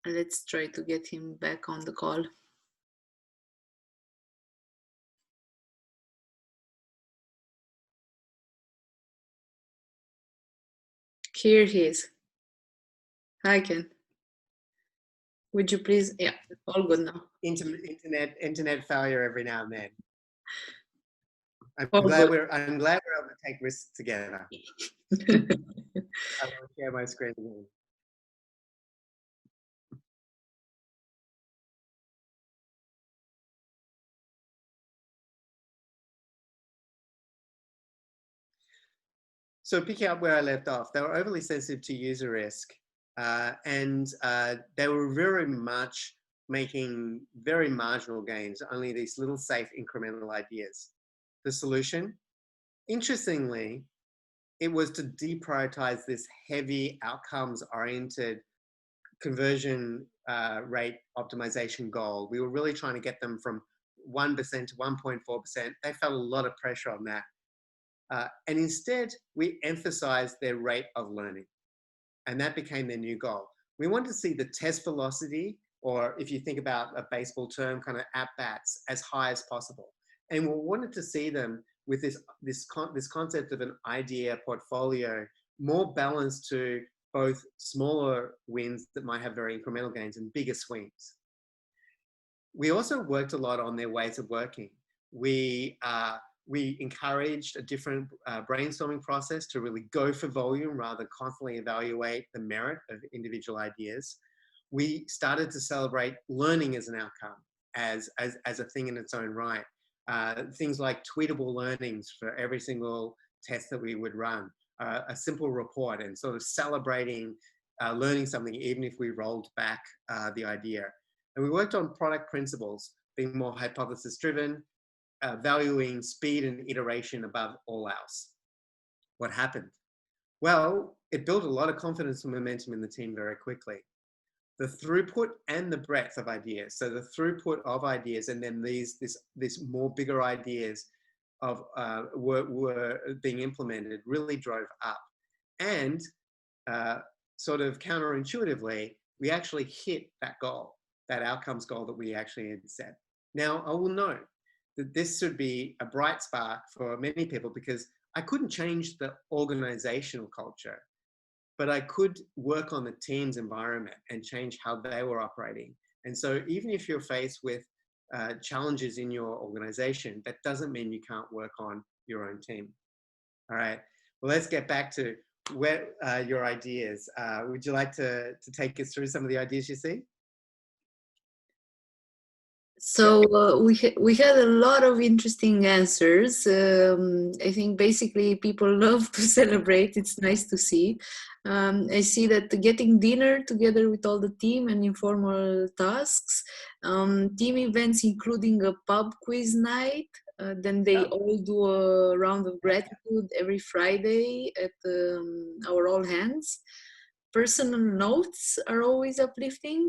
Let's try to get him back on the call. Here he is. Hi, Ken. Would you please? Yeah, all good now. Internet failure every now and then. I'm All glad good. we're able to take risks together. I will share my screen again. So picking up where I left off, they were overly sensitive to user risk, and they were very much making very marginal gains, only these little safe incremental ideas. The solution, interestingly, it was to deprioritize this heavy outcomes-oriented conversion rate optimization goal. We were really trying to get them from 1% to 1.4%. They felt a lot of pressure on that. And instead, we emphasized their rate of learning. And that became their new goal. We wanted to see the test velocity, or if you think about a baseball term, kind of at-bats, as high as possible. And we wanted to see them with this concept of an idea portfolio more balanced to both smaller wins that might have very incremental gains and bigger swings. We also worked a lot on their ways of working. We encouraged a different brainstorming process to really go for volume rather than constantly evaluate the merit of individual ideas. We started to celebrate learning as an outcome, as a thing in its own right. Things like tweetable learnings for every single test that we would run, a simple report, and sort of celebrating learning something even if we rolled back the idea. And we worked on product principles, being more hypothesis driven, valuing speed and iteration above all else. What happened? Well, it built a lot of confidence and momentum in the team very quickly. The throughput and the breadth of ideas. So the throughput of ideas, and then this more bigger ideas of were being implemented, really drove up. And sort of counterintuitively, we actually hit that goal, that outcomes goal that we actually had set. Now, I will note that this should be a bright spark for many people, because I couldn't change the organizational culture, but I could work on the team's environment and change how they were operating. And so even if you're faced with challenges in your organization, that doesn't mean you can't work on your own team. All right, well, let's get back to where your ideas. Would you like to take us through some of the ideas you see? So we had a lot of interesting answers. I think basically people love to celebrate. It's nice to see. I see that getting dinner together with all the team and informal tasks, team events including a pub quiz night. Then they all do a round of gratitude every Friday at our all hands. Personal notes are always uplifting.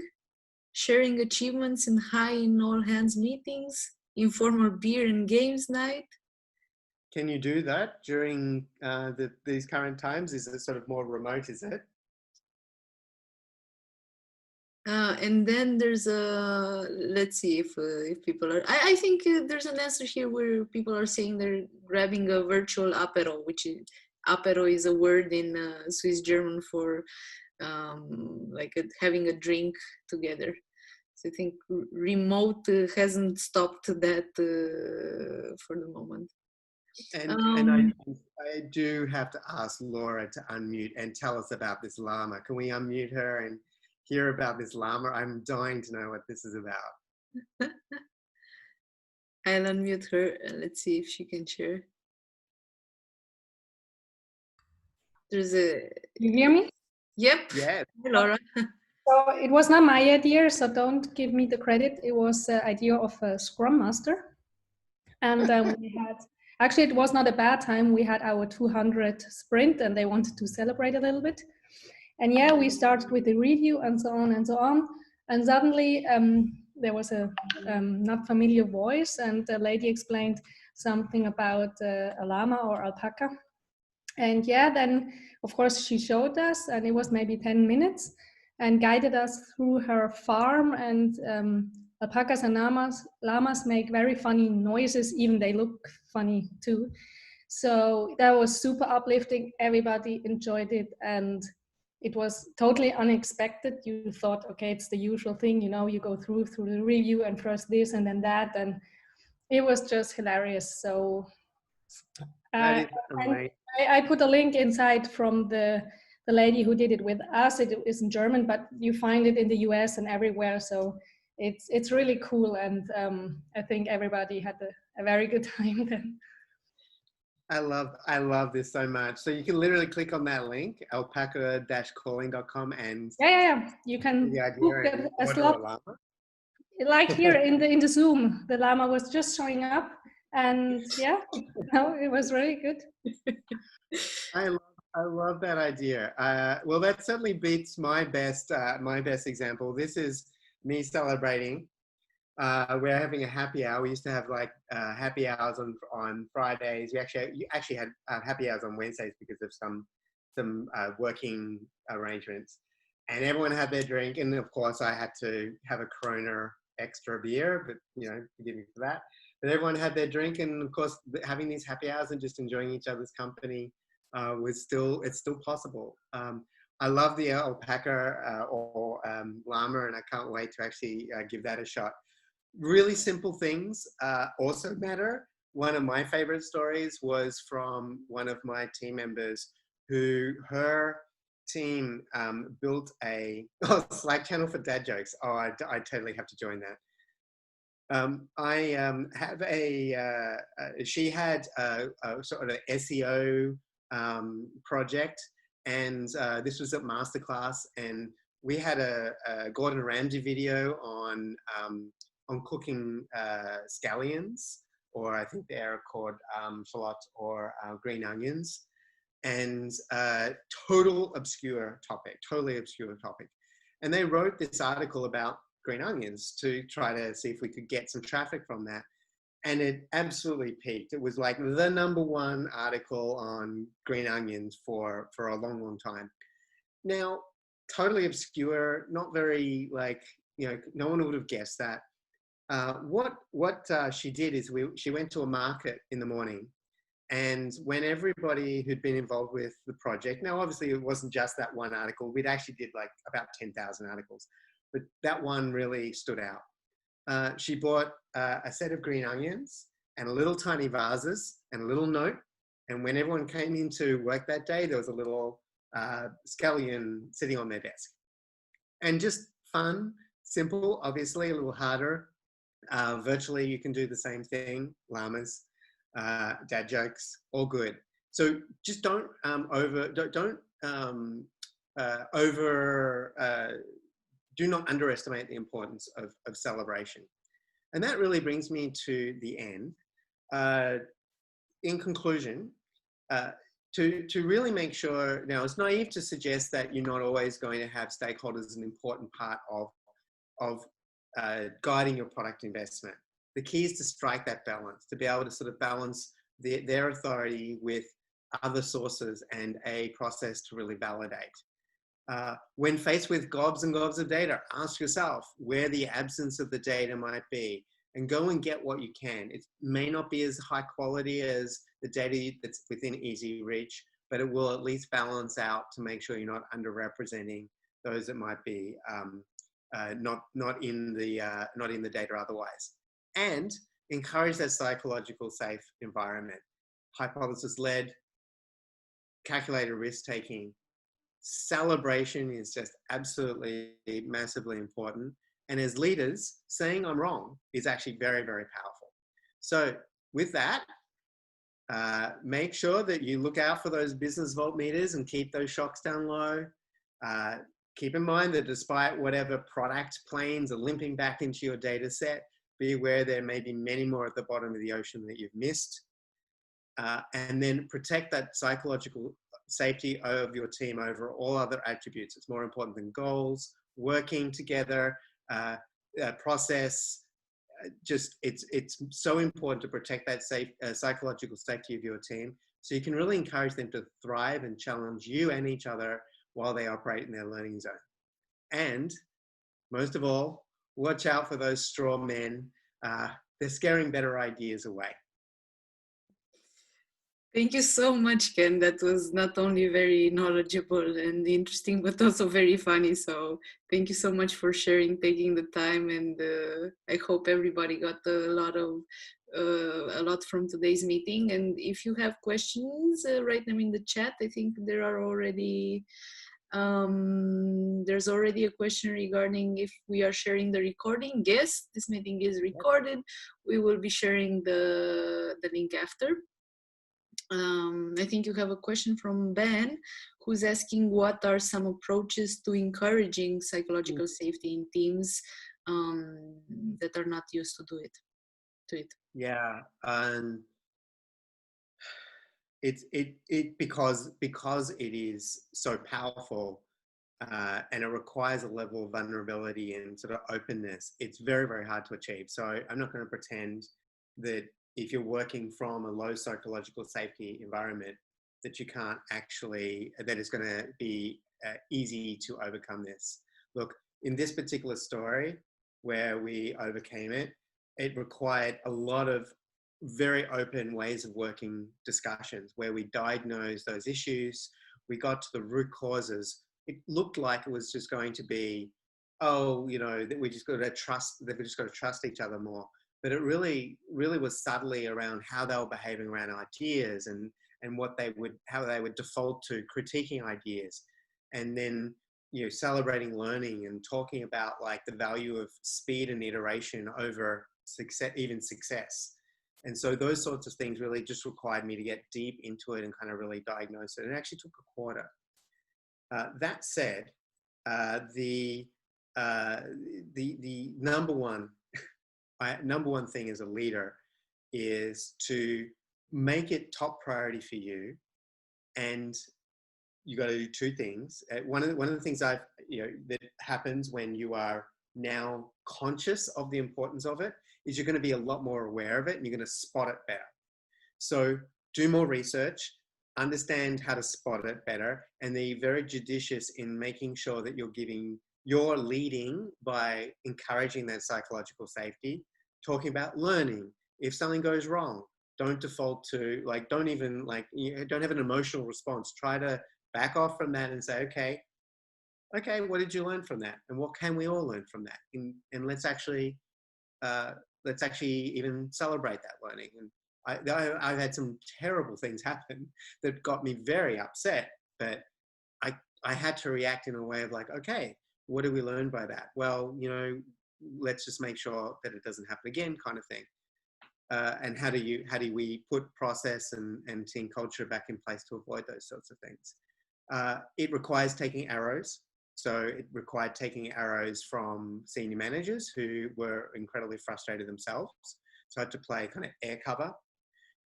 Sharing achievements in all hands meetings, informal beer and games night. Can you do that during these current times? Is it sort of more remote, is it? And then there's let's see if people are, I think there's an answer here where people are saying they're grabbing a virtual apero, which is, apero is a word in Swiss German for like having a drink together. So I think remote hasn't stopped that for the moment. And I do have to ask Laura to unmute and tell us about this llama. Can we unmute her and hear about this llama? I'm dying to know what this is about. I'll unmute her and let's see if she can share. There's a... You hear me? Yep. Yeah. Hi, Laura. So it was not my idea, so don't give me the credit. It was the idea of a Scrum Master. And we had, actually it was not a bad time. We had our 200 sprint and they wanted to celebrate a little bit. And yeah, we started with the review and so on and so on. And suddenly there was a not familiar voice and the lady explained something about a llama or alpaca. And yeah, then of course she showed us and it was maybe 10 minutes. and guided us through her farm. And alpacas and llamas make very funny noises, even they look funny too. So that was super uplifting. Everybody enjoyed it, and it was totally unexpected. You thought, okay, it's the usual thing, you know, you go through the review and first this and then that, and it was just hilarious. So That is and amazing. I put a link inside from the lady who did it with us. It is in German, but you find it in the US and everywhere. So it's really cool, and I think everybody had a very good time then. I love this so much. So you can literally click on that link, alpaca-calling.com, and Yeah. You can the idea book and a order a slot. llama. Like here in the Zoom, the llama was just showing up, and yeah, no, it was really good. I love, I love that idea. Well, that certainly beats my best example. This is me celebrating. We're having a happy hour. We used to have like happy hours on Fridays. You actually had happy hours on Wednesdays because of some working arrangements. And everyone had their drink, and of course I had to have a Corona extra beer, but you know, forgive me for that. But everyone had their drink, and of course having these happy hours and just enjoying each other's company it's still possible. I love the alpaca or llama, and I can't wait to actually give that a shot. Really simple things also matter. One of my favorite stories was from one of my team members who her team built a Slack channel for dad jokes. Oh, I totally have to join that. I have she had a sort of SEO project, and this was at Masterclass, and we had a Gordon Ramsay video on cooking scallions, or I think they're called shallots or green onions, and totally obscure topic. And they wrote this article about green onions to try to see if we could get some traffic from that. And it absolutely peaked. It was like the #1 article on green onions for a long, long time. Now, totally obscure, not very like, you know, no one would have guessed that. What she did is she went to a market in the morning, and when everybody who'd been involved with the project, now obviously it wasn't just that one article, we'd actually did like about 10,000 articles, but that one really stood out. She bought a set of green onions and little tiny vases and a little note, and when everyone came into work that day, there was a little scallion sitting on their desk. And just fun, simple, obviously a little harder. Virtually, you can do the same thing. Llamas, dad jokes, all good. So just do not underestimate the importance of celebration. And that really brings me to the end. In conclusion, to really make sure, now it's naive to suggest that you're not always going to have stakeholders as an important part of guiding your product investment. The key is to strike that balance, to be able to sort of balance their authority with other sources and a process to really validate. When faced with gobs and gobs of data, ask yourself where the absence of the data might be, and go and get what you can. It may not be as high quality as the data that's within easy reach, but it will at least balance out to make sure you're not underrepresenting those that might be not in the data otherwise. And encourage that psychological safe environment. Hypothesis-led, calculated risk-taking. Celebration is just absolutely massively important. And as leaders, saying I'm wrong is actually very, very powerful. So with that, make sure that you look out for those business voltmeters and keep those shocks down low. Keep in mind that despite whatever product planes are limping back into your data set, be aware there may be many more at the bottom of the ocean that you've missed. And then protect that psychological safety of your team over all other attributes. It's more important than goals, working together, process. It's so important to protect that psychological safety of your team, so you can really encourage them to thrive and challenge you and each other while they operate in their learning zone. And most of all, watch out for those straw men. They're scaring better ideas away. Thank you so much, Ken. That was not only very knowledgeable and interesting, but also very funny. So thank you so much for sharing, taking the time, and I hope everybody got a lot from today's meeting. And if you have questions, write them in the chat. I think there are already there's already a question regarding if we are sharing the recording. Yes, this meeting is recorded. We will be sharing the link after. I think you have a question from Ben, who's asking what are some approaches to encouraging psychological safety in teams that are not used to it. Yeah, because it is so powerful and it requires a level of vulnerability and sort of openness. It's very, very hard to achieve. So I'm not going to pretend that if you're working from a low psychological safety environment, that you can't actually, that it's going to be easy to overcome this. Look, in this particular story where we overcame it, it required a lot of very open ways of working discussions where we diagnosed those issues. We got to the root causes. It looked like it was just going to be, oh, you know, that we just got to trust, that we just got to trust each other more. But it really was subtly around how they were behaving around ideas and how they would default to critiquing ideas, and then, you know, celebrating learning and talking about like the value of speed and iteration over success. And so those sorts of things really just required me to get deep into it and kind of really diagnose it. And it actually took a quarter. That said, the number one thing as a leader is to make it top priority for you, and you got to do two things. One of the things that happens when you are now conscious of the importance of it is you're going to be a lot more aware of it and you're going to spot it better. So do more research, understand how to spot it better, and be very judicious in making sure that you're leading by encouraging that psychological safety, talking about learning. If something goes wrong, don't default to don't have an emotional response. Try to back off from that and say, okay, what did you learn from that? And what can we all learn from that? And let's actually even celebrate that learning. And I've had some terrible things happen that got me very upset, but I had to react in a way of like, okay, what do we learn by that? Well, you know, let's just make sure that it doesn't happen again, kind of thing. And how do we put process and team culture back in place to avoid those sorts of things? It requires taking arrows. So it required taking arrows from senior managers who were incredibly frustrated themselves. So I had to play kind of air cover.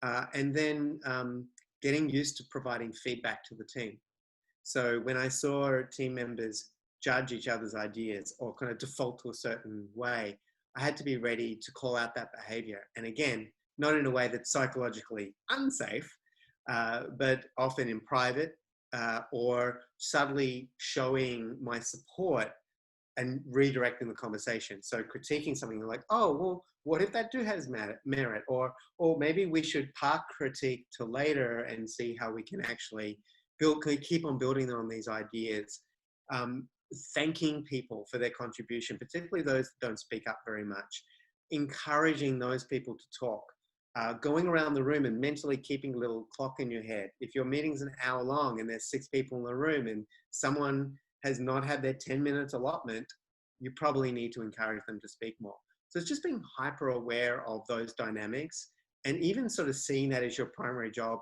And then getting used to providing feedback to the team. So when I saw team members judge each other's ideas or kind of default to a certain way, I had to be ready to call out that behavior. And again, not in a way that's psychologically unsafe, but often in private, or subtly showing my support and redirecting the conversation. So critiquing something like, oh, well, what if that has merit? Or maybe we should park critique to later and see how we can actually keep on building on these ideas. Thanking people for their contribution, particularly those that don't speak up very much. Encouraging those people to talk. Going around the room and mentally keeping a little clock in your head. If your meeting's an hour long and there's 6 people in the room and someone has not had their 10 minutes allotment, you probably need to encourage them to speak more. So it's just being hyper aware of those dynamics and even sort of seeing that as your primary job,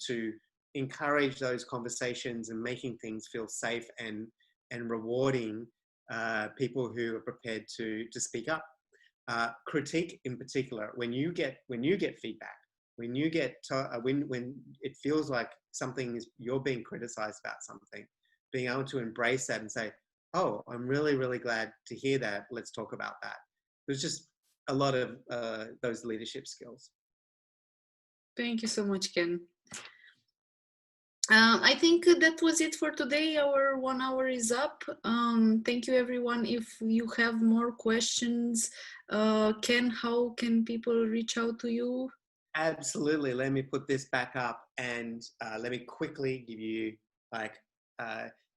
to encourage those conversations and making things feel safe and rewarding people who are prepared to speak up. Critique in particular, when you get feedback, when it feels like you're being criticized about something, being able to embrace that and say, oh, I'm really, really glad to hear that. Let's talk about that. There's just a lot of those leadership skills. Thank you so much, Ken. I think that was it for today. Our 1 hour is up. Thank you, everyone. If you have more questions, Ken, how can people reach out to you? Absolutely. Let me put this back up and let me quickly give you like,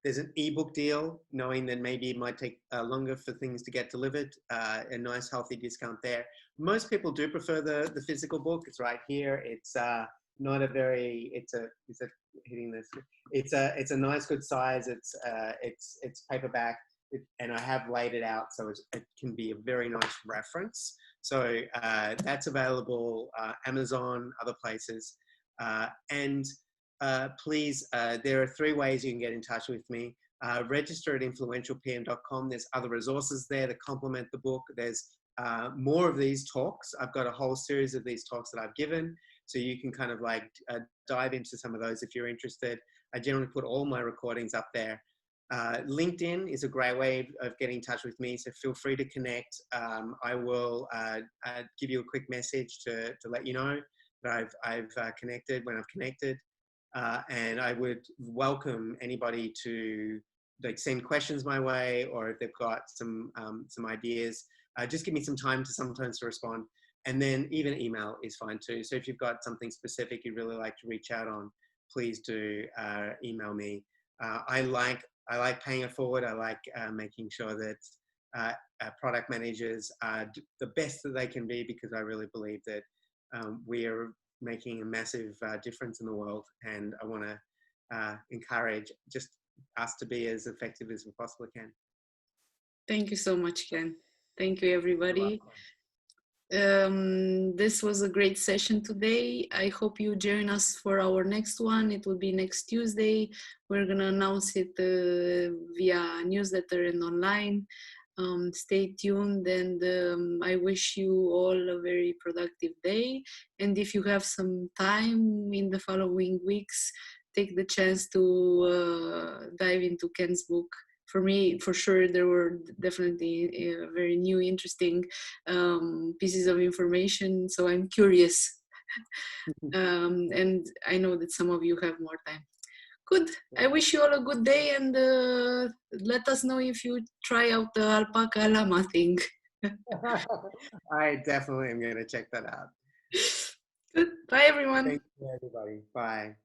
there's an ebook deal, knowing that maybe it might take longer for things to get delivered, a nice healthy discount there. Most people do prefer the physical book. It's right here. It's not a very, it's a hitting this. It's a nice good size. It's paperback and I have laid it out so it can be a very nice reference. So that's available, Amazon, other places. And please, there are 3 ways you can get in touch with me. Register at influentialpm.com. There's other resources there to complement the book. There's more of these talks. I've got a whole series of these talks that I've given. So you can kind of like dive into some of those if you're interested. I generally put all my recordings up there. LinkedIn is a great way of getting in touch with me, so feel free to connect. I will give you a quick message to let you know that I've connected when I've connected. And I would welcome anybody to like send questions my way, or if they've got some ideas, just give me some time to sometimes to respond. And then even email is fine too. So if you've got something specific you'd really like to reach out on, please do email me. I like paying it forward. I like making sure that product managers are the best that they can be, because I really believe that we are making a massive difference in the world, and I want to encourage just us to be as effective as we possibly can. Thank you so much, Ken. Thank you, everybody. This was a great session today. I hope you join us for our next one. It will be next Tuesday. We're gonna announce it via newsletter and online. Stay tuned, and I wish you all a very productive day. And if you have some time in the following weeks, take the chance to dive into Ken's book. For me, for sure, there were definitely very new, interesting pieces of information. So I'm curious. And I know that some of you have more time. Good. I wish you all a good day, and let us know if you try out the alpaca llama thing. I definitely am going to check that out. Good. Bye, everyone. Thank you, everybody. Bye.